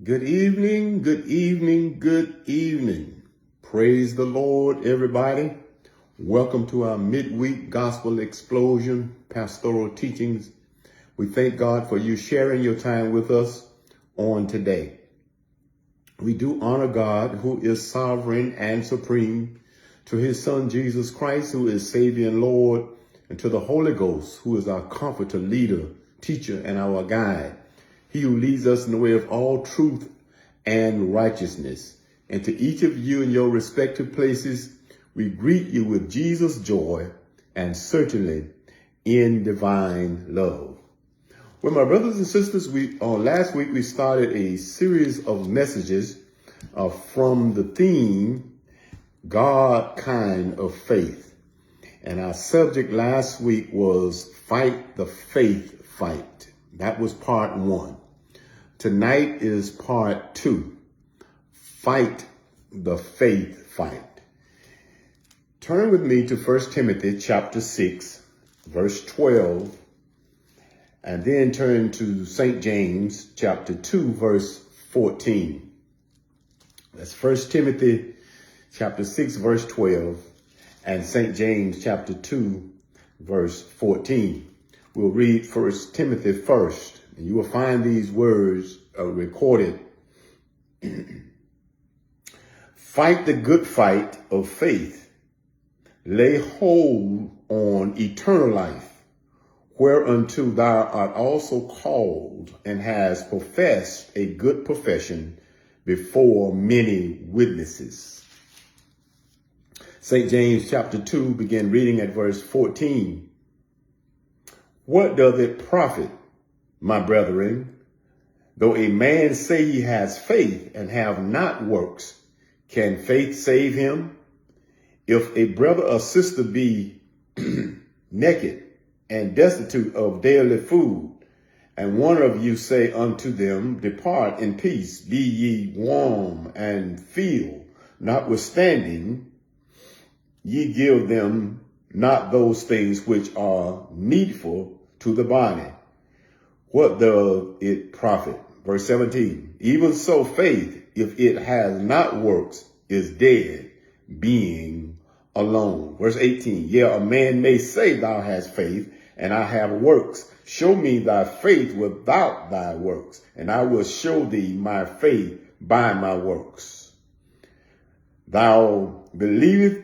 Good evening, good evening, good evening. Praise the Lord, everybody. Welcome to our midweek Gospel Explosion pastoral teachings. We thank God for you sharing your time with us on today. We do honor God, who is sovereign and supreme, to his Son, Jesus Christ, who is Savior and Lord, and to the Holy Ghost, who is our comforter, leader, teacher, and our guide. He who leads us in the way of all truth and righteousness. And to each of you in your respective places, we greet you with Jesus' joy and certainly in divine love. Well, my brothers and sisters, last week we started a series of messages from the theme, God kind of faith. And our subject last week was Fight the Faith Fight. That was part 1. Tonight is part 2, Fight the Faith Fight. Turn with me to 1 Timothy chapter 6, verse 12, and then turn to St. James chapter 2, verse 14. That's 1 Timothy chapter 6, verse 12, and St. James chapter 2, verse 14. We'll read 1 Timothy first. And you will find these words recorded. Fight the good fight of faith. Lay hold on eternal life, whereunto thou art also called, and hast professed a good profession before many witnesses. St. James chapter 2, begin reading at verse 14. What doth it profit, my brethren, though a man say he has faith and have not works, can faith save him? If a brother or sister be naked and destitute of daily food, and one of you say unto them, depart in peace, be ye warm and filled, notwithstanding, ye give them not those things which are needful to the body, what doth it profit? Verse 17, even so faith, if it has not works, is dead, being alone. Verse 18, yeah, a man may say thou hast faith, and I have works. Show me thy faith without thy works, and I will show thee my faith by my works. Thou believest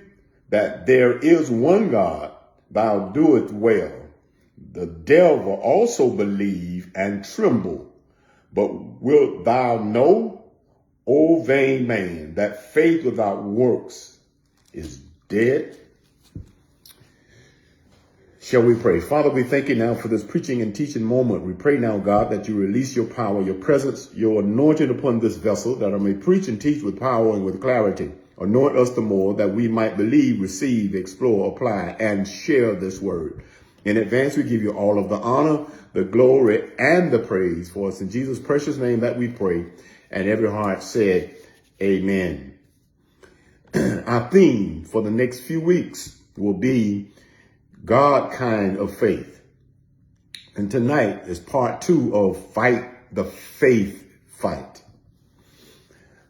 that there is one God, thou doest well. The devil also believe and tremble. But wilt thou know, O vain man, that faith without works is dead? Shall we pray? Father, we thank you now for this preaching and teaching moment. We pray now, God, that you release your power, your presence, your anointing upon this vessel, that I may preach and teach with power and with clarity. Anoint us the more, that we might believe, receive, explore, apply, and share this word. In advance, we give you all of the honor, the glory, and the praise. For us in Jesus' precious name that we pray. And every heart said, amen. Our theme for the next few weeks will be God kind of faith. And tonight is part 2 of Fight the Faith Fight.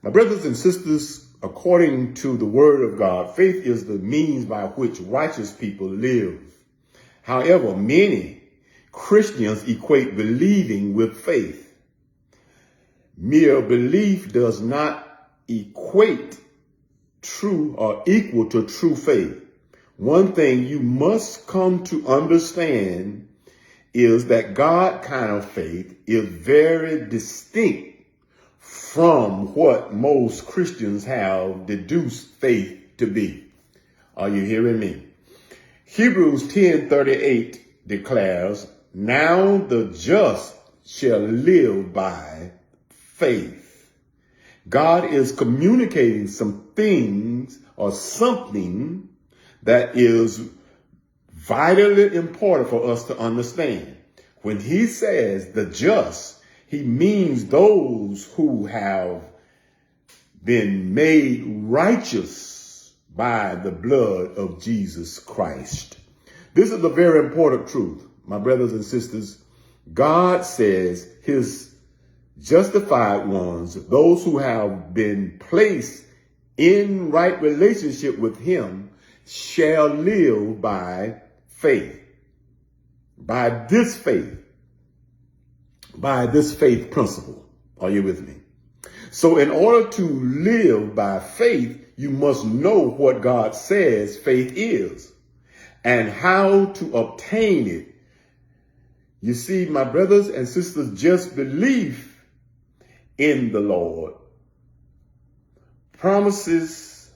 My brothers and sisters, according to the word of God, faith is the means by which righteous people live. However, many Christians equate believing with faith. Mere belief does not equate true or equal to true faith. One thing you must come to understand is that God kind of faith is very distinct from what most Christians have deduced faith to be. Are you hearing me? Hebrews 10:38 declares, now the just shall live by faith. God is communicating some things or something that is vitally important for us to understand. When he says the just, he means those who have been made righteous by the blood of Jesus Christ. This is a very important truth, my brothers and sisters. God says his justified ones, those who have been placed in right relationship with him, shall live by faith. By this faith principle. Are you with me? So in order to live by faith, you must know what God says faith is and how to obtain it. You see, my brothers and sisters, just belief in the Lord promises,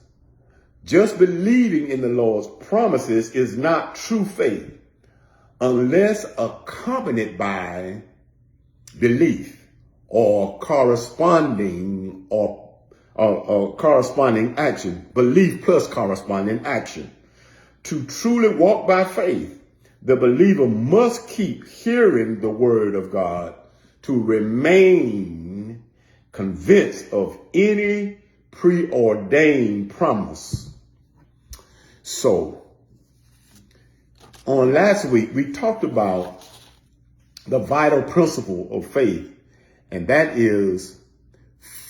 just believing in the Lord's promises is not true faith unless accompanied by belief or corresponding corresponding action. Belief plus corresponding action. To truly walk by faith, the believer must keep hearing the word of God to remain convinced of any preordained promise. So, on last week, we talked about the vital principle of faith, and that is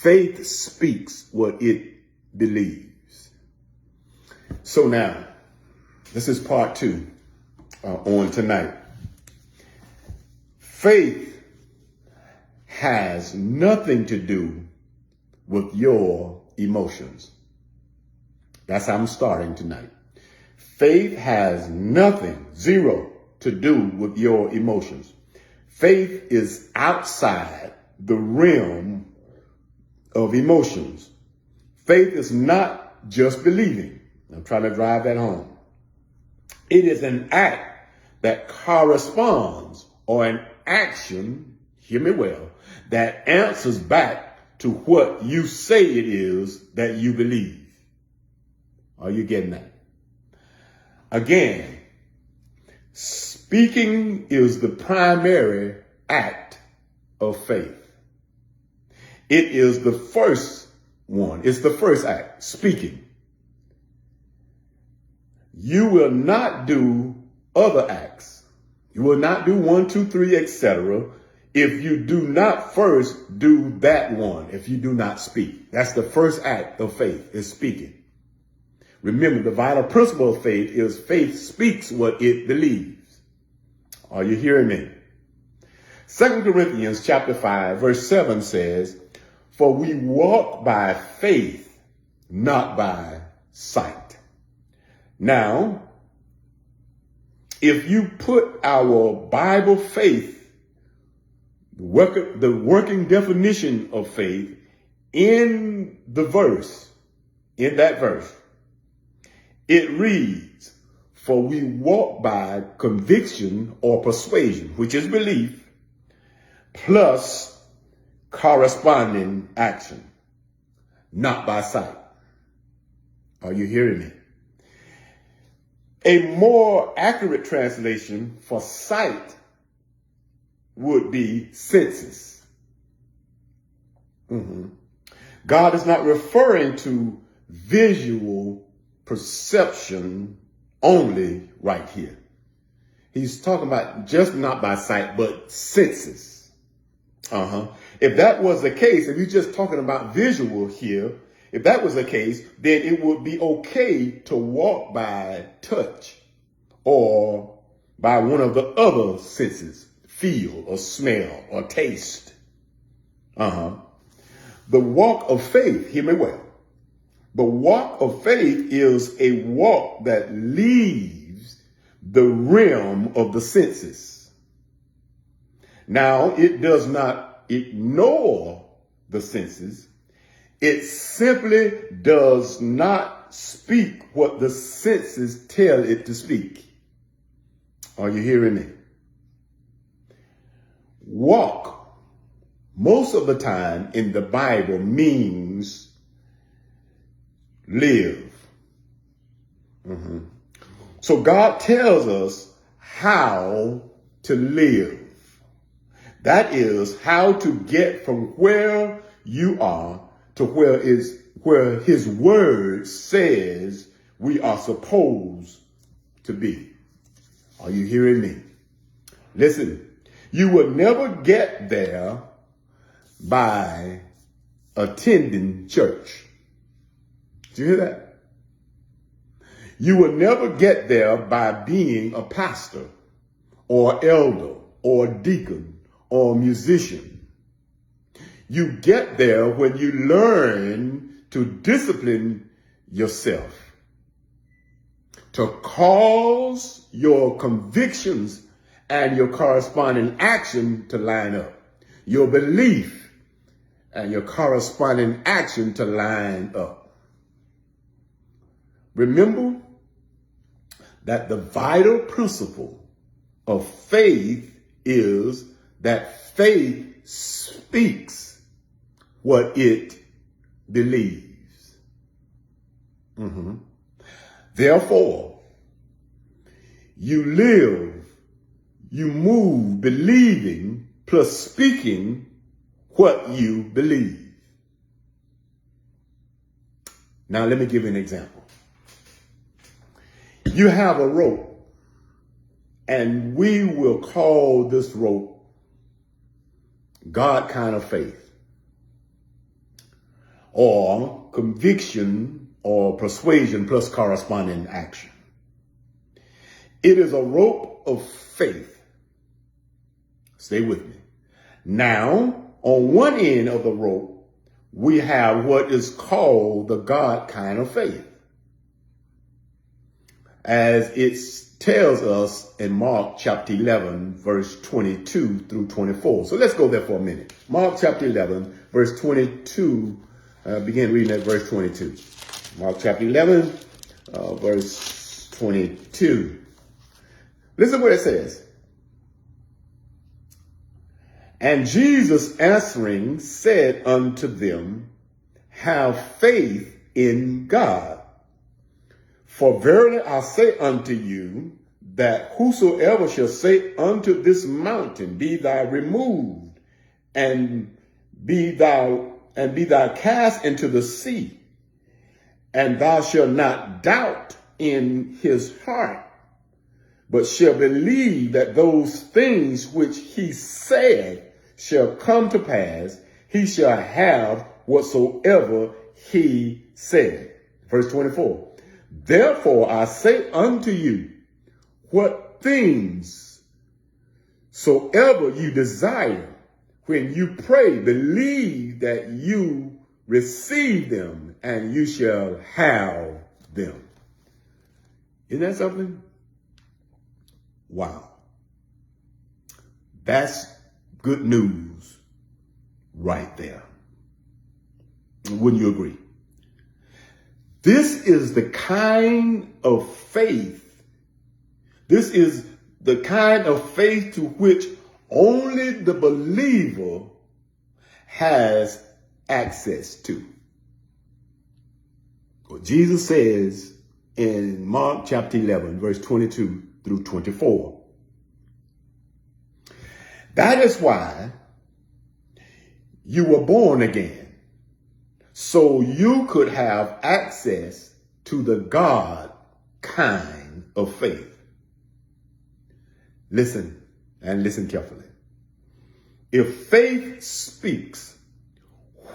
faith speaks what it believes. So now, this is part 2 on tonight. Faith has nothing to do with your emotions. That's how I'm starting tonight. Faith has nothing, zero, to do with your emotions. Faith is outside the realm of emotions. Faith is not just believing. I'm trying to drive that home. It is an act that corresponds, or an action, hear me well, that answers back to what you say it is that you believe. Are you getting that? Again, speaking is the primary act of faith. It is the first one. It's the first act, speaking. You will not do other acts. You will not do 1, 2, 3, etc. if you do not first do that one, if you do not speak. That's the first act of faith, is speaking. Remember, the vital principle of faith is faith speaks what it believes. Are you hearing me? 2 Corinthians chapter 5, verse 7 says, "For we walk by faith, not by sight." Now, if you put our Bible faith, the working definition of faith, in the verse, in that verse, it reads, "For we walk by conviction or persuasion," which is belief, plus corresponding action, not by sight. Are you hearing me? A more accurate translation for sight would be senses. God is not referring to visual perception only right here. He's talking about just not by sight, but senses. If that was the case, if he's just talking about visual here, if that was the case, then it would be okay to walk by touch or by one of the other senses, feel or smell or taste. The walk of faith, hear me well. The walk of faith is a walk that leaves the realm of the senses. Now, it does not ignore the senses. It simply does not speak what the senses tell it to speak. Are you hearing me? Walk, most of the time in the Bible, means live. So God tells us how to live. That is how to get from where you are to where his word says we are supposed to be. Are you hearing me? Listen, you will never get there by attending church. Did you hear that? You will never get there by being a pastor or elder or deacon or musician. You get there when you learn to discipline yourself, to cause your convictions and your corresponding action to line up, your belief and your corresponding action to line up. Remember that the vital principle of faith is that faith speaks what it believes. Therefore, you live, you move believing plus speaking what you believe. Now, let me give you an example. You have a rope, and we will call this rope God kind of faith, or conviction or persuasion plus corresponding action. It is a rope of faith. Stay with me. Now, on one end of the rope, we have what is called the God kind of faith, as it tells us in Mark chapter 11, verse 22 through 24. So let's go there for a minute. Mark chapter 11, verse 22, begin reading at verse 22. Mark chapter 11, verse 22. Listen what it says. And Jesus answering said unto them, have faith in God. For verily I say unto you, that whosoever shall say unto this mountain, be thou removed, and be thou cast into the sea, and thou shalt not doubt in his heart, but shall believe that those things which he said shall come to pass, he shall have whatsoever he said. Verse 24. Therefore I say unto you, what things soever you desire, when you pray, believe that you receive them, and you shall have them. Isn't that something? Wow. That's good news right there. Wouldn't you agree? This is the kind of faith. This is the kind of faith to which only the believer has access to. What Jesus says in Mark chapter 11, verse 22 through 24. That is why you were born again, so you could have access to the God kind of faith. Listen, and listen carefully. If faith speaks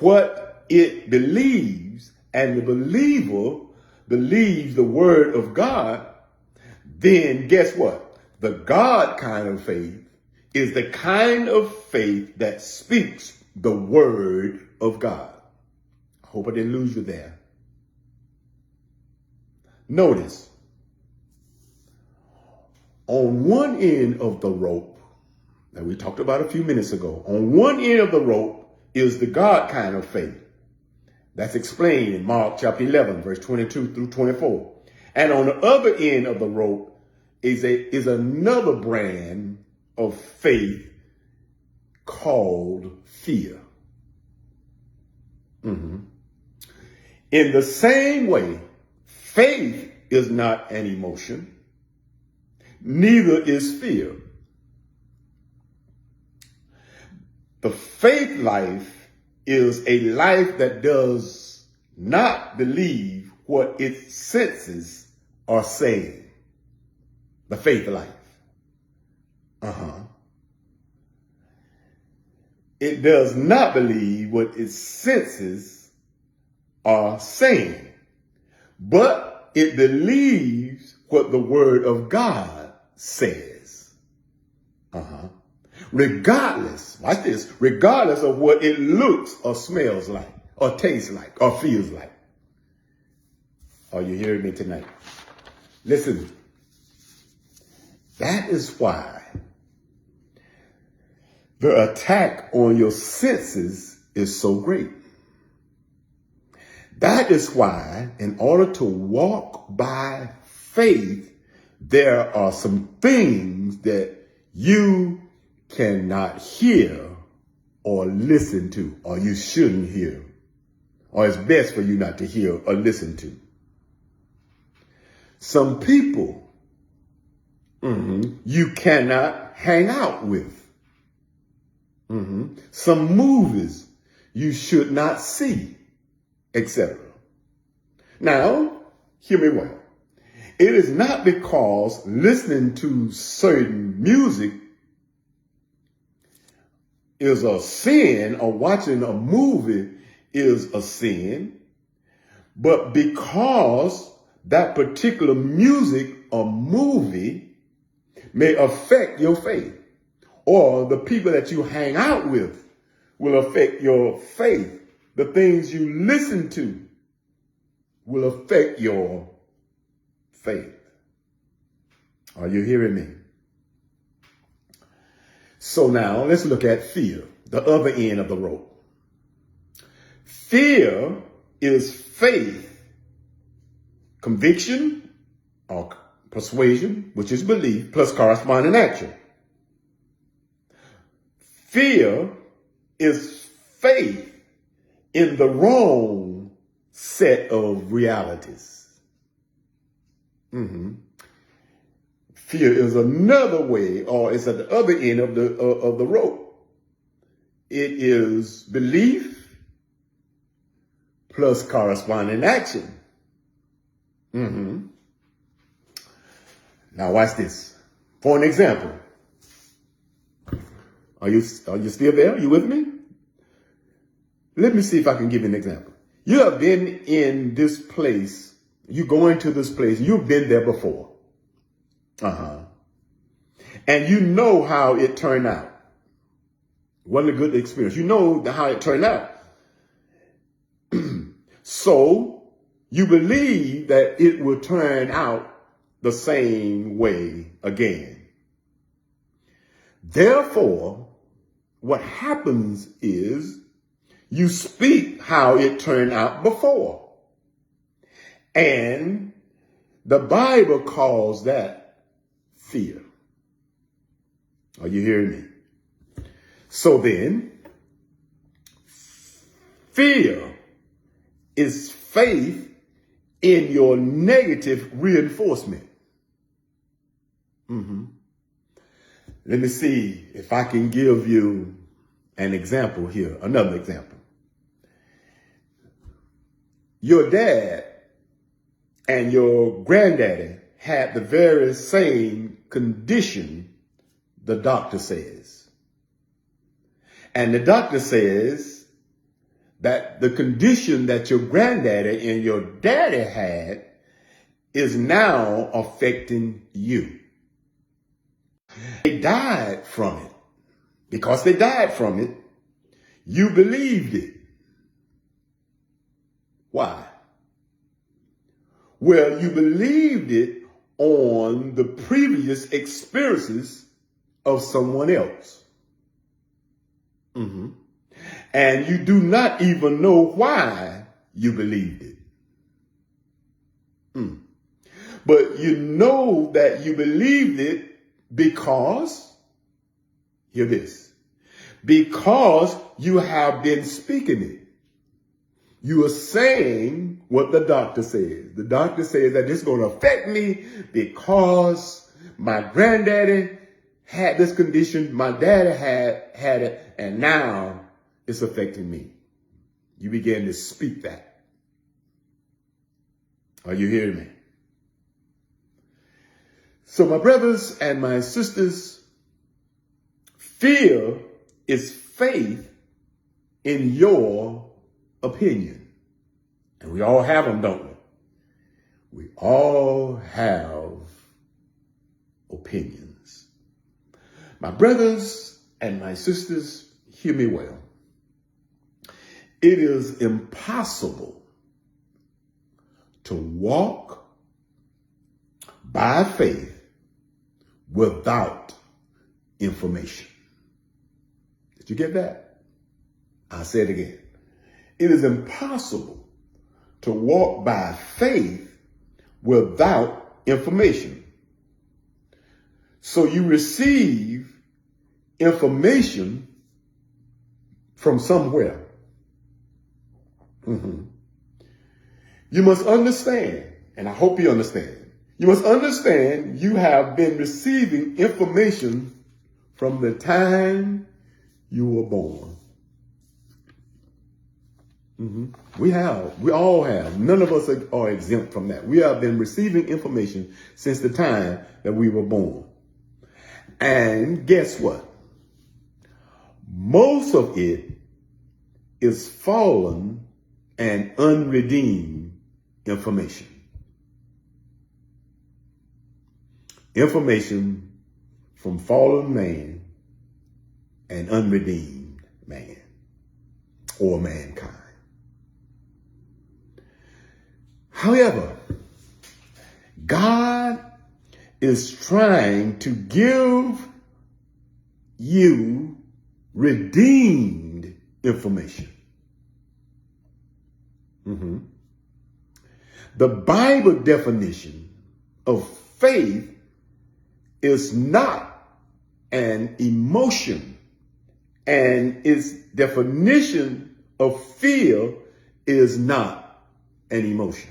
what it believes, and the believer believes the word of God, then guess what? The God kind of faith is the kind of faith that speaks the word of God. I hope I didn't lose you there. Notice, on one end of the rope that we talked about a few minutes ago, on one end of the rope is the God kind of faith. That's explained in Mark chapter 11, verse 22 through 24. And on the other end of the rope is another brand of faith called fear. In the same way, faith is not an emotion, neither is fear. The faith life is a life that does not believe what its senses are saying. The faith life. It does not believe what its senses are saying, but it believes what the word of God says. Regardless, watch this, regardless of what it looks or smells like, or tastes like, or feels like. Are you hearing me tonight? Listen, that is why the attack on your senses is so great. That is why, in order to walk by faith, there are some things that you cannot hear or listen to, or you shouldn't hear, or it's best for you not to hear or listen to. Some people you cannot hang out with. Some movies you should not see, etc. Now, hear me well. It is not because listening to certain music is a sin or watching a movie is a sin, but because that particular music or movie may affect your faith, or the people that you hang out with will affect your faith. The things you listen to will affect your faith. Are you hearing me? So now let's look at fear, the other end of the rope. Fear is faith, conviction or persuasion, which is belief, plus corresponding action. Fear is faith in the wrong set of realities. Fear is another way, or it's at the other end of the rope. It is belief plus corresponding action. Now watch this. For an example, are you still there? Are you with me? Let me see if I can give you an example. You have been in this place. You go into this place. You've been there before. And you know how it turned out. Wasn't a good experience. You know how it turned out. So you believe that it will turn out the same way again. Therefore, what happens is you speak how it turned out before. And the Bible calls that fear. Are you hearing me? So then, fear is faith in your negative reinforcement. Let me see if I can give you an example here, another example. Your dad and your granddaddy had the very same condition, the doctor says. And the doctor says that the condition that your granddaddy and your daddy had is now affecting you. They died from it. Because they died from it, you believed it. Why? Well, you believed it on the previous experiences of someone else. And you do not even know why you believed it. But you know that you believed it because, hear this, because you have been speaking it. You are saying what the doctor says. The doctor says that this is going to affect me because my granddaddy had this condition, my daddy had it, and now it's affecting me. You begin to speak that. Are you hearing me? So my brothers and my sisters, fear is faith in your opinion. And we all have them, don't we? We all have opinions. My brothers and my sisters, hear me well. It is impossible to walk by faith without information. Did you get that? I'll say it again. It is impossible to walk by faith without information. So you receive information from somewhere. You must understand, and I hope you understand, you must understand you have been receiving information from the time you were born. We all have. None of us are exempt from that. We have been receiving information since the time that we were born. And guess what? Most of it is fallen and unredeemed information. Information from fallen man and unredeemed man or mankind. However, God is trying to give you redeemed information. The Bible definition of faith is not an emotion, and its definition of fear is not an emotion.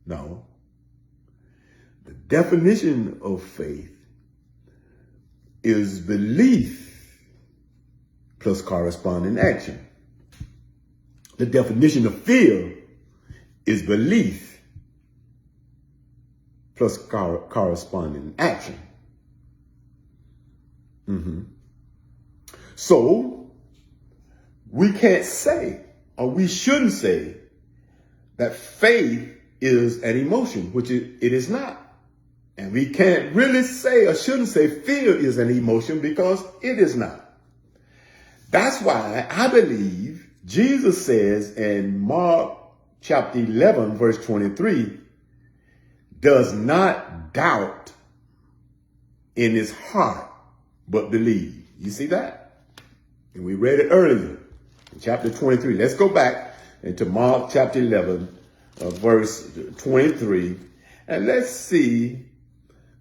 No. The definition of faith is belief plus corresponding action. The definition of fear is belief plus corresponding action. So we can't say, or we shouldn't say, that faith is an emotion, which it is not. And we can't really say, or shouldn't say, fear is an emotion, because it is not. That's why I believe Jesus says in Mark chapter 11, verse 23, does not doubt in his heart, but believe. You see that? And we read it earlier in chapter 23. Let's go back into Mark chapter 11, verse 23, and let's see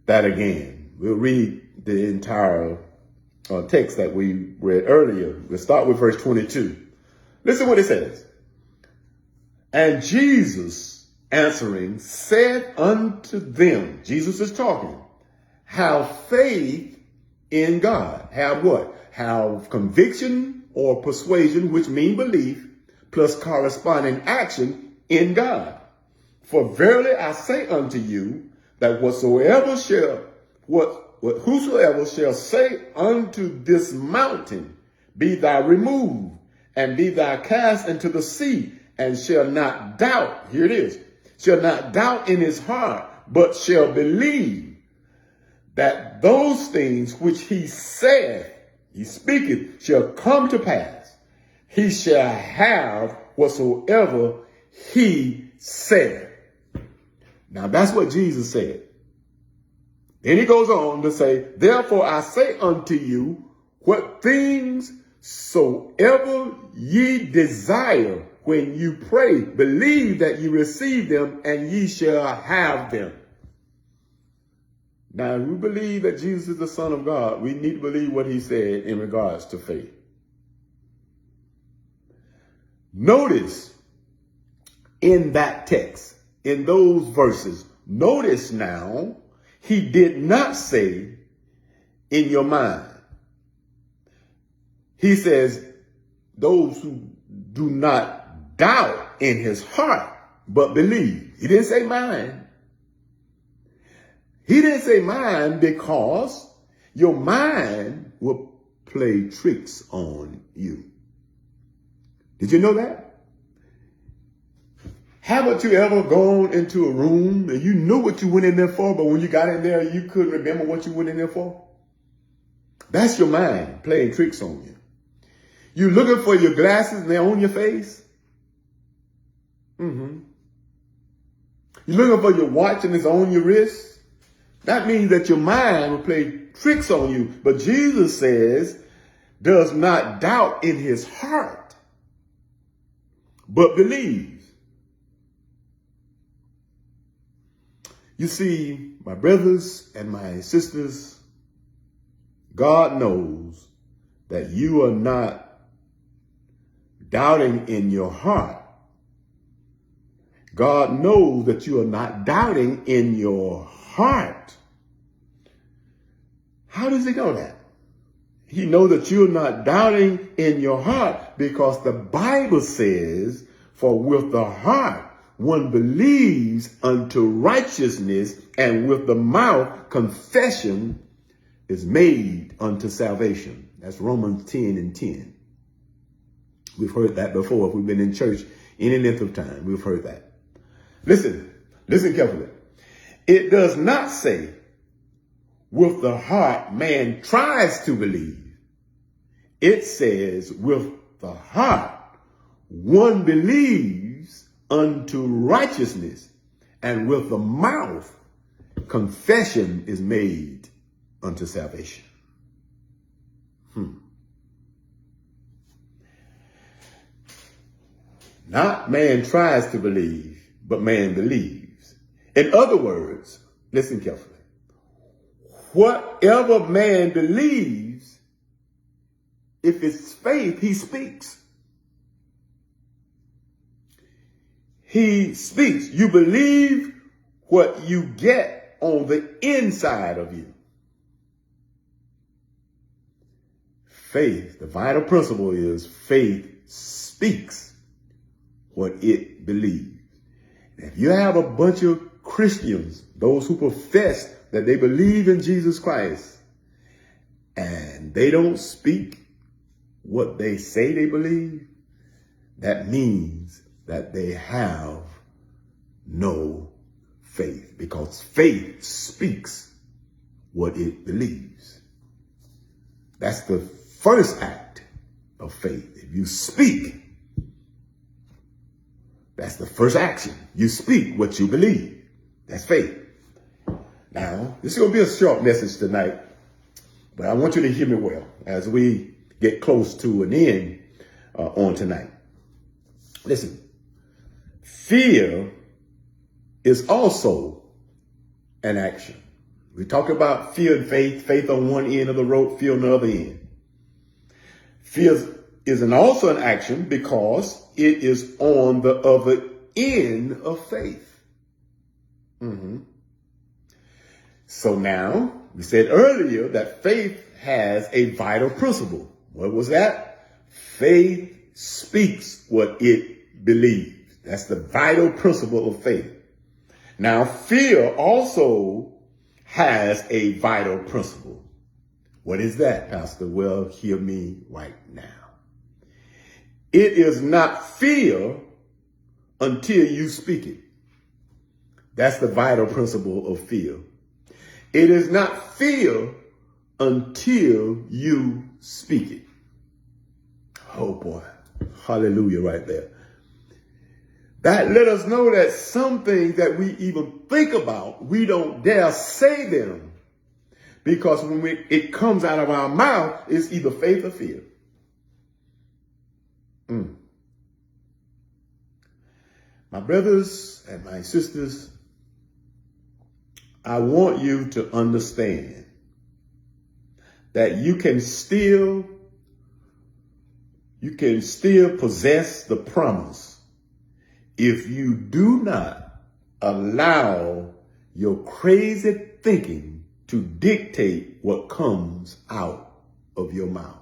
that again. We'll read the entire text that we read earlier. We'll start with verse 22. Listen what it says. And Jesus answering said unto them, Jesus is talking, have faith in God. Have what? Have conviction or persuasion, which mean belief, plus corresponding action in God. For verily I say unto you, that whosoever shall say unto this mountain, be thou removed, and be thou cast into the sea, and shall not doubt, here it is, shall not doubt in his heart, but shall believe that those things which he saith, he speaketh, shall come to pass. He shall have whatsoever he said. Now that's what Jesus said. Then he goes on to say, therefore I say unto you, what things soever ye desire when you pray, believe that ye receive them, and ye shall have them. Now, if we believe that Jesus is the Son of God, we need to believe what he said in regards to faith. Notice in that text, in those verses, notice now, he did not say in your mind. He says, those who do not doubt in his heart, but believe. He didn't say mind. He didn't say mind because your mind will play tricks on you. Did you know that? Haven't you ever gone into a room and you knew what you went in there for, but when you got in there, you couldn't remember what you went in there for? That's your mind playing tricks on you. You looking for your glasses and they're on your face? You're looking for your watch and it's on your wrist? That means that your mind will play tricks on you. But Jesus says, does not doubt in his heart, but believes. You see, my brothers and my sisters, God knows that you are not doubting in your heart. God knows that you are not doubting in your heart. How does he know that? He knows that you're not doubting in your heart because the Bible says, for with the heart one believes unto righteousness, and with the mouth confession is made unto salvation. That's Romans 10:10. We've heard that before. If we've been in church any length of time, we've heard that. Listen carefully. It does not say with the heart man tries to believe. It says with the heart one believes unto righteousness, and with the mouth confession is made unto salvation. Not man tries to believe, but man believes. In other words, listen carefully. Whatever man believes, if it's faith, he speaks. He speaks. You believe what you get on the inside of you. Faith, the vital principle is faith speaks what it believes. And if you have a bunch of Christians, those who profess that they believe in Jesus Christ, and they don't speak what they say they believe, that means that they have no faith, because faith speaks what it believes. That's the first act of faith. If you speak, that's the first action. You speak what you believe. That's faith. Now, this is going to be a short message tonight, but I want you to hear me well as we get close to an end on tonight. Listen, fear is also an action. We talk about fear and faith, faith on one end of the rope, fear on the other end. Fear is also an action because it is on the other end of faith. So now, we said earlier that faith has a vital principle. What was that? Faith speaks what it believes. That's the vital principle of faith. Now, fear also has a vital principle. What is that, Pastor? Well, hear me right now. It is not fear until you speak it. That's the vital principle of fear. It is not fear until you speak it. Oh boy, hallelujah right there. That let us know that some things that we even think about, we don't dare say them, because when it comes out of our mouth, it's either faith or fear. My brothers and my sisters, I want you to understand that you can still possess the promise if you do not allow your crazy thinking to dictate what comes out of your mouth.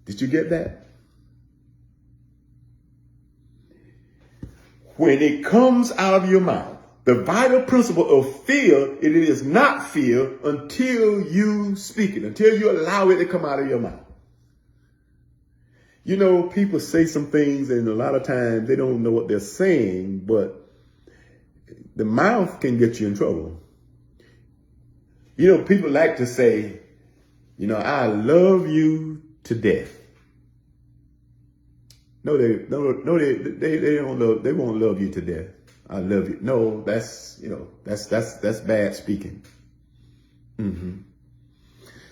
Did you get that? When it comes out of your mouth, The vital principle of fear, it is not fear until you speak it, until you allow it to come out of your mouth. You know, people say some things and a lot of times they don't know what they're saying, but the mouth can get you in trouble. You know, people like to say, you know, I love you to death. No, they don't love, they won't love you to death. I love you. No, that's, you know, that's bad speaking.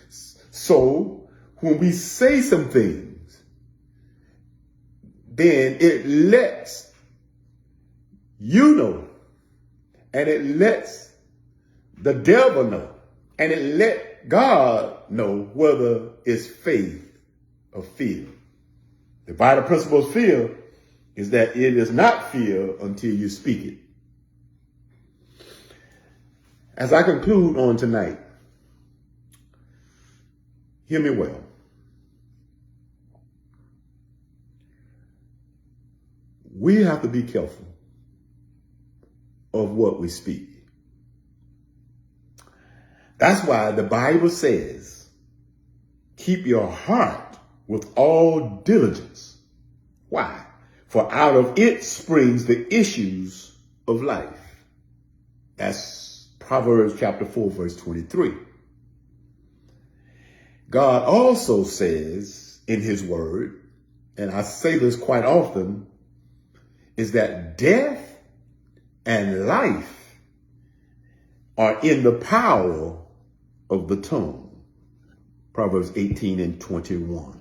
So when we say some things, then it lets you know, and it lets the devil know, and it let God know whether it's faith or fear. The vital principle of fear is that it is not fear until you speak it. As I conclude on tonight, hear me well. We have to be careful of what we speak. That's why the Bible says, keep your heart with all diligence. Why? For out of it springs the issues of life. That's Proverbs chapter 4, verse 23. God also says in his word, and I say this quite often, is that death and life are in the power of the tongue. Proverbs 18 and 21.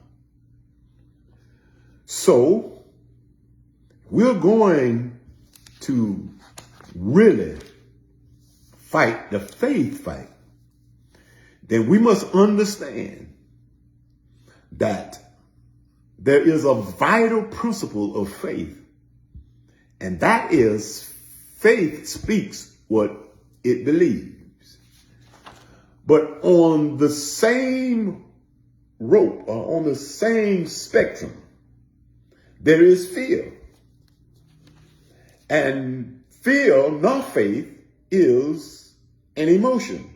So we're going to really fight the faith fight. Then we must understand that there is a vital principle of faith. And that is faith speaks what it believes. But on the same rope or on the same spectrum, there is fear. And fear, not faith, is an emotion.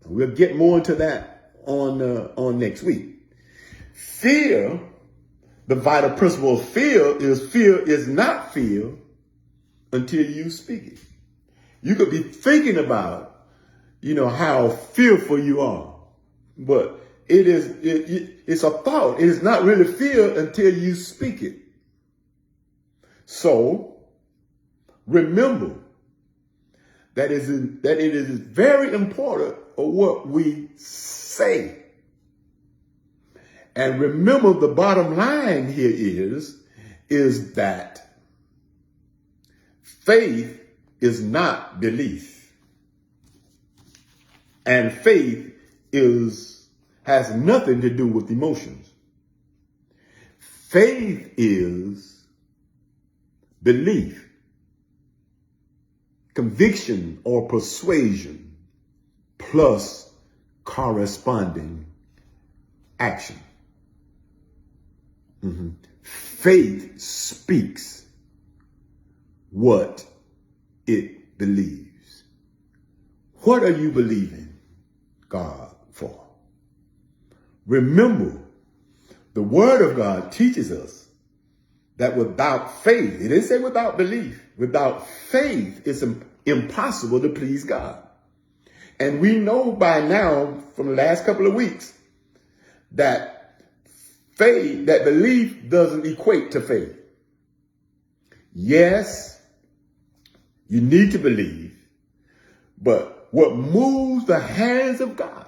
We'll get more into that on next week. Fear, the vital principle of fear is not fear until you speak it. You could be thinking about, you know, how fearful you are, but it's a thought. It is not really fear until you speak it. So remember that it is very important what we say. And remember, the bottom line here is that faith is not belief. And faith has nothing to do with emotions. Faith is belief, conviction or persuasion, plus corresponding action. Faith speaks what it believes. What are you believing God for? Remember, the Word of God teaches us that without faith, it didn't say without belief, without faith, it's impossible to please God. And we know by now from the last couple of weeks that faith, that belief doesn't equate to faith. Yes, you need to believe, but what moves the hands of God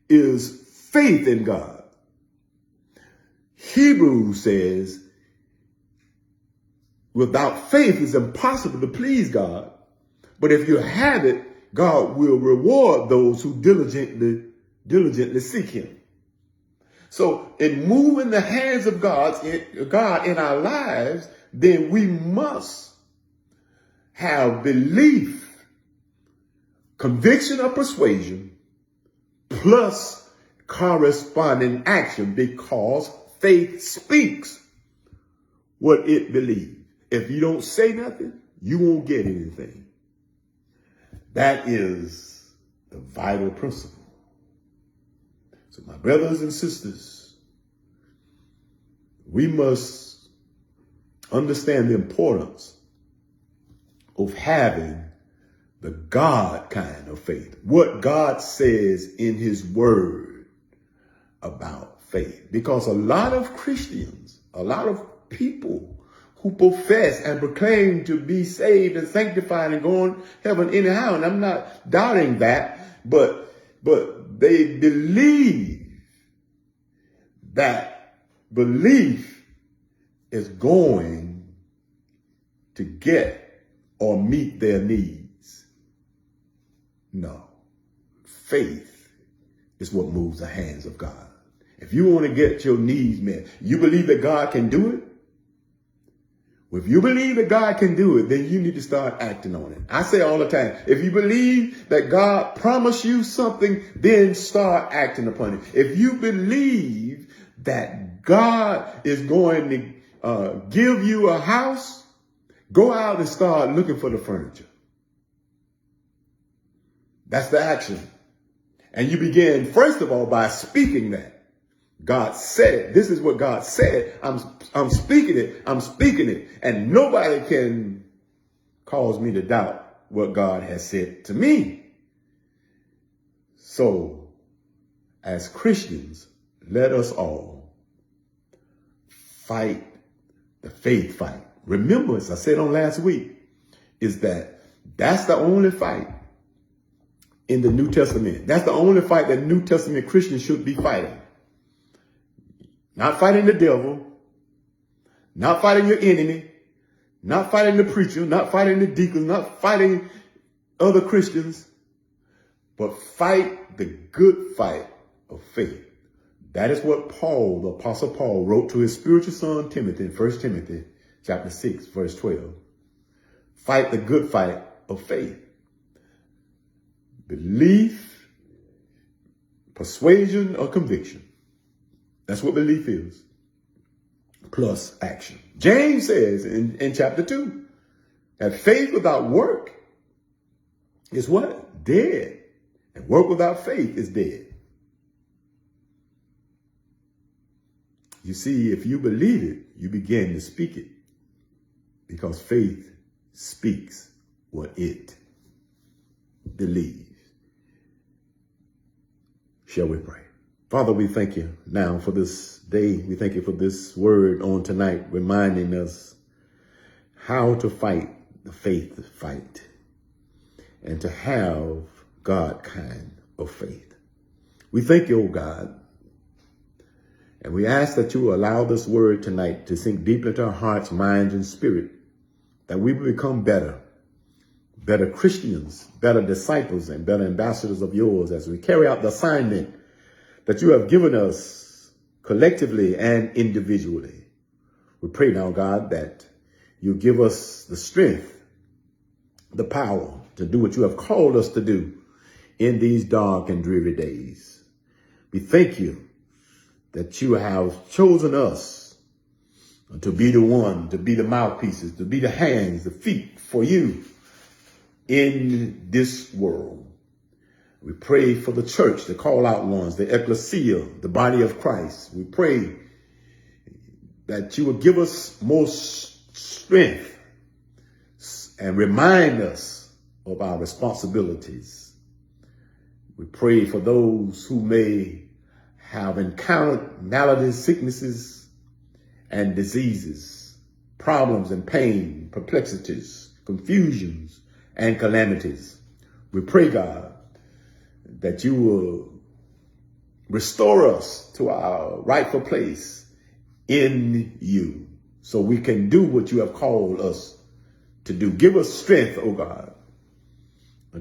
is faith in God. Hebrews says, without faith it's impossible to please God, but if you have it, God will reward those who diligently seek him. So in moving the hands of God in our lives, then we must have belief, conviction or persuasion, plus corresponding action, because faith speaks what it believes. If you don't say nothing, you won't get anything. That is the vital principle. So my brothers and sisters, we must understand the importance of having the God kind of faith. What God says in his word about faith. Because a lot of Christians, a lot of people who profess and proclaim to be saved and sanctified and going to heaven anyhow, and I'm not doubting that, but they believe that belief is going to get or meet their needs. No. Faith is what moves the hands of God. If you want to get your needs met, you believe that God can do it? Well, if you believe that God can do it, then you need to start acting on it. I say all the time, if you believe that God promised you something, then start acting upon it. If you believe that God is going to give you a house, go out and start looking for the furniture. That's the action. And you begin, first of all, by speaking that. God said it. This is what God said. I'm speaking it. I'm speaking it. And nobody can cause me to doubt what God has said to me. So, as Christians, let us all fight the faith fight. Remember, as I said on last week, is that's the only fight in the New Testament. That's the only fight that New Testament Christians should be fighting. Not fighting the devil, not fighting your enemy, not fighting the preacher, not fighting the deacons, not fighting other Christians, but fight the good fight of faith. That is what Paul, the Apostle Paul, wrote to his spiritual son Timothy in 1 Timothy chapter 6, verse 12. Fight the good fight of faith. Belief, persuasion, or conviction. That's what belief is. Plus action. James says in chapter 2 that faith without work is what? Dead. And work without faith is dead. You see, if you believe it, you begin to speak it. Because faith speaks what it believes. Shall we pray? Father, we thank you now for this day. We thank you for this word on tonight, reminding us how to fight the faith fight and to have God kind of faith. We thank you, oh God, and we ask that you allow this word tonight to sink deeply into our hearts, minds, and spirit, that we will become better Christians, better disciples, and better ambassadors of yours as we carry out the assignment that you have given us collectively and individually. We pray now, God, that you give us the strength, the power to do what you have called us to do in these dark and dreary days. We thank you that you have chosen us to be the one, to be the mouthpieces, to be the hands, the feet for you in this world. We pray for the church, the call out ones, the ecclesia, the body of Christ. We pray that you will give us more strength and remind us of our responsibilities. We pray for those who may have encountered maladies, sicknesses, and diseases, problems and pain, perplexities, confusions, and calamities. We pray, God, that you will restore us to our rightful place in you so we can do what you have called us to do. Give us strength, oh God,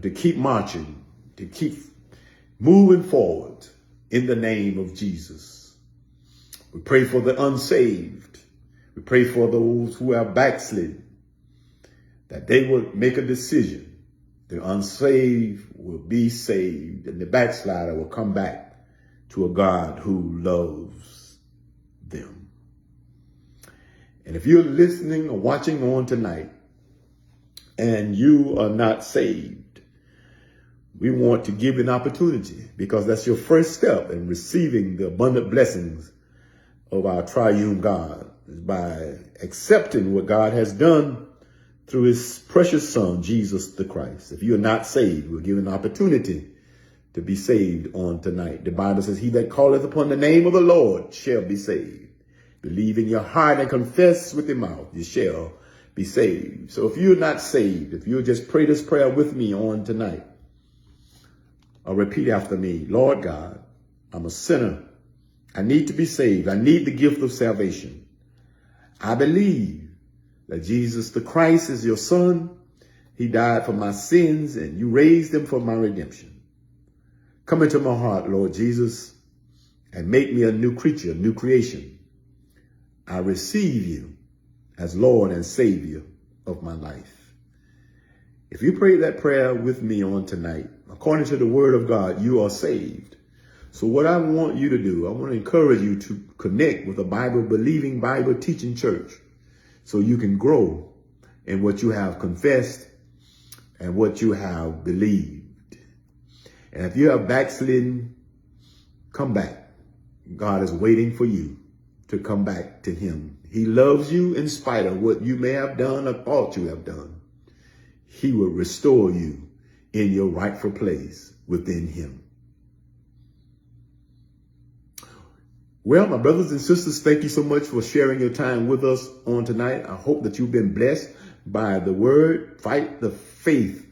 to keep marching, to keep moving forward in the name of Jesus. We pray for the unsaved. We pray for those who are backslidden, that they would make a decision. The unsaved will be saved, and the backslider will come back to a God who loves them. And if you're listening or watching on tonight, and you are not saved, we want to give you an opportunity, because that's your first step in receiving the abundant blessings of our triune God, is by accepting what God has done through his precious son, Jesus the Christ. If you are not saved, we'll give you an opportunity to be saved on tonight. The Bible says, he that calleth upon the name of the Lord shall be saved. Believe in your heart and confess with your mouth, you shall be saved. So if you're not saved, if you'll just pray this prayer with me on tonight, or repeat after me. Lord God, I'm a sinner. I need to be saved. I need the gift of salvation. I believe that Jesus the Christ is your son. He died for my sins and you raised him for my redemption. Come into my heart, Lord Jesus, and make me a new creature, a new creation. I receive you as Lord and Savior of my life. If you pray that prayer with me on tonight, according to the word of God, you are saved. So what I want you to do, I want to encourage you to connect with a Bible-believing, Bible-teaching church so you can grow in what you have confessed and what you have believed. And if you have backslidden, come back. God is waiting for you to come back to him. He loves you in spite of what you may have done or thought you have done. He will restore you in your rightful place within him. Well, my brothers and sisters, thank you so much for sharing your time with us on tonight. I hope that you've been blessed by the word. Fight the faith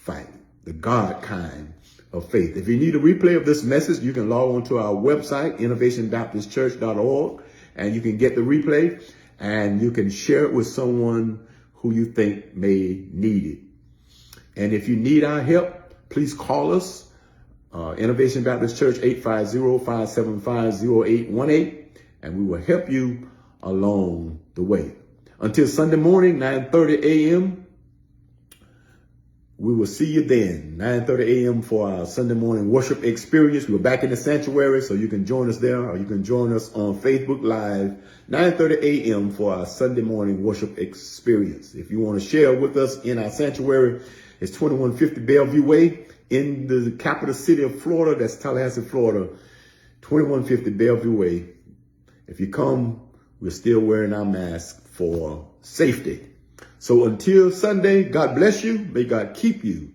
fight, the God kind of faith. If you need a replay of this message, you can log on to our website, innovationbaptistchurch.org, and you can get the replay and you can share it with someone who you think may need it. And if you need our help, please call us, Innovation Baptist Church, 850-575-0818, and we will help you along the way. Until Sunday morning, 9:30 a.m., we will see you then, 9:30 a.m. for our Sunday morning worship experience. We're back in the sanctuary, so you can join us there, or you can join us on Facebook Live, 9:30 a.m. for our Sunday morning worship experience. If you want to share with us in our sanctuary, it's 2150 Bellevue Way in the capital city of Florida. That's Tallahassee, Florida, 2150 Bellevue Way. If you come, we're still wearing our mask for safety. So until Sunday, God bless you. May God keep you.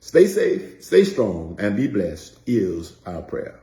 Stay safe, stay strong, and be blessed is our prayer.